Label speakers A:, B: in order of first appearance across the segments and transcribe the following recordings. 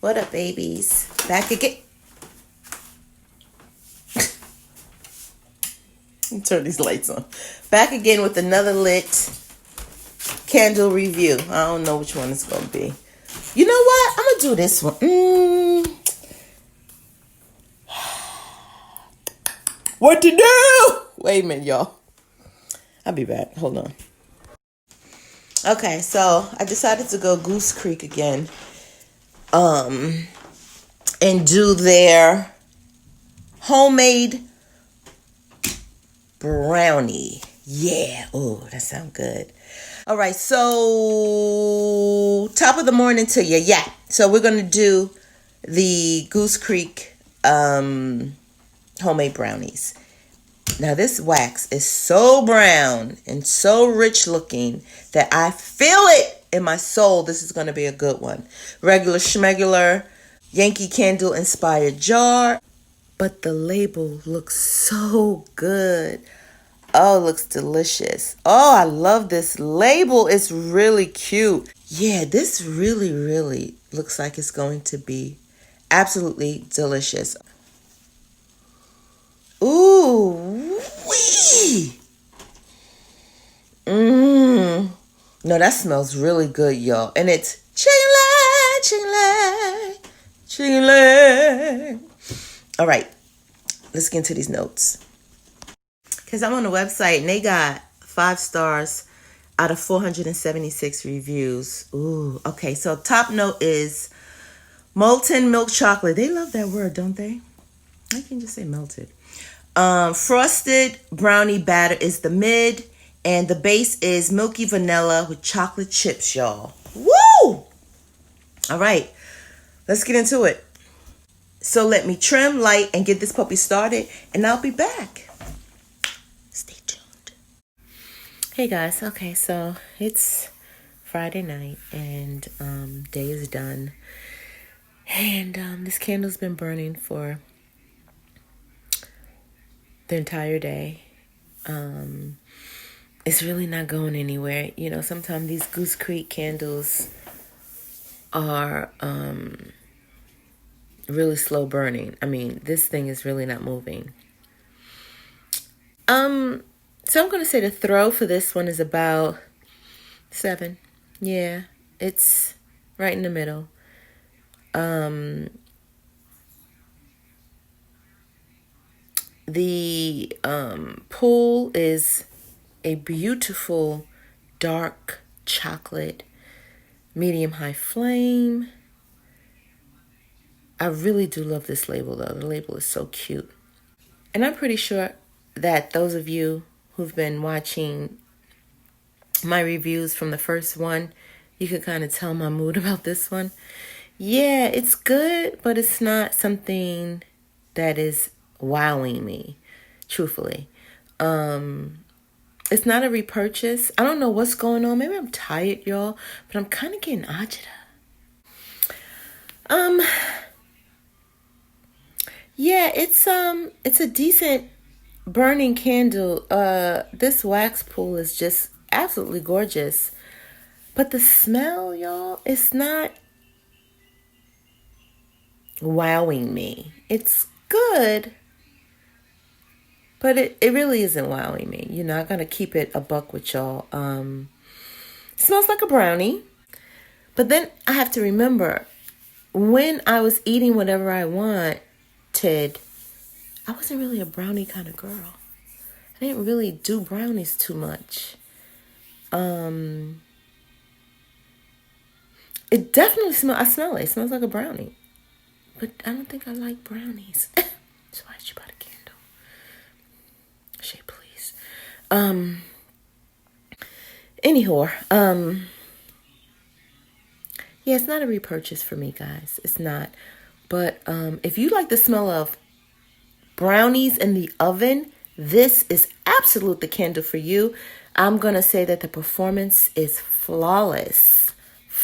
A: What up, babies? Back again. Turn these lights on. Back again with another lit candle review. I don't know which one it's going to be. You know what? I'm going to do this one. What to do? Wait a minute, y'all. I'll be back. Hold on. Okay, so I decided to go Goose Creek again. And do their homemade brownie. Yeah. Oh, that sounds good. All right, so top of the morning to you. Yeah. So we're going to do the Goose Creek homemade brownies. Now this wax is so brown and so rich looking that I feel it in my soul. This is going to be a good one. Regular schmegular Yankee Candle inspired jar. But the label looks so good. Oh, it looks delicious. Oh, I love this label. It's really cute. Yeah, this really, really looks like it's going to be absolutely delicious. Ooh, wee. No, that smells really good, y'all. And it's ching-lang, ching-lang. All right, let's get into these notes. Because I'm on the website and they got 5 stars out of 476 reviews. Ooh, okay. So top note is molten milk chocolate. They love that word, don't they? I can just say melted. Frosted brownie batter is the mid. And the base is milky vanilla with chocolate chips, y'all. Woo! All right, let's get into it. So let me trim, light, and get this puppy started, and I'll be back. Stay tuned. Hey guys, okay, so it's Friday night, and day is done. And this candle's been burning for the entire day. It's really not going anywhere. You know, sometimes these Goose Creek candles are really slow burning. I mean, this thing is really not moving. So I'm going to say the throw for this one is about 7. Yeah, it's right in the middle. The pull is a beautiful dark chocolate, medium high flame. I really do love this label though. The label is so cute. And I'm pretty sure that those of you who've been watching my reviews from the first one, you can kind of tell my mood about this one. Yeah, it's good, but it's not something that is wowing me, truthfully. It's not a repurchase. I don't know what's going on. Maybe I'm tired, y'all, but I'm kind of getting agita. Yeah, it's a decent burning candle. This wax pool is just absolutely gorgeous. But the smell, y'all, it's not wowing me. It's good, but it really isn't wowing me. You know, I gotta keep it a buck with y'all. It smells like a brownie. But then I have to remember, when I was eating whatever I wanted, I wasn't really a brownie kind of girl. I didn't really do brownies too much. It definitely smells, I smell it. It smells like a brownie. But I don't think I like brownies. So why did you buy the candle? Shade, please. Anyhow, yeah, it's not a repurchase for me, guys. It's not. But if you like the smell of brownies in the oven, this is absolute the candle for you. I'm going to say that the performance is flawless.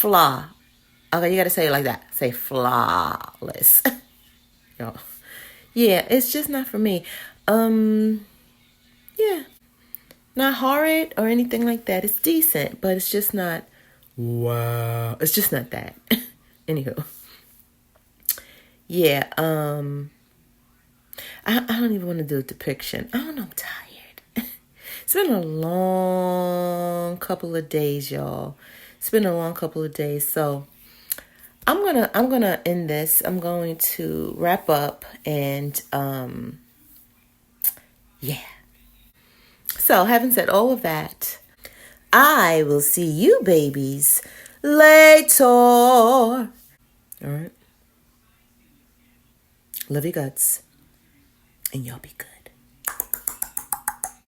A: Okay, you got to say it like that. Say flawless. Yo. Yeah, it's just not for me. Yeah. Not horrid or anything like that. It's decent, but it's just not wow. It's just not that. Anywho. Yeah, I don't even want to do a depiction. I don't know, I'm tired. It's been a long couple of days, y'all. It's been a long couple of days. So I'm gonna end this. I'm going to wrap up and yeah. So having said all of that, I will see you babies later. All right. Love you guts. And y'all be good.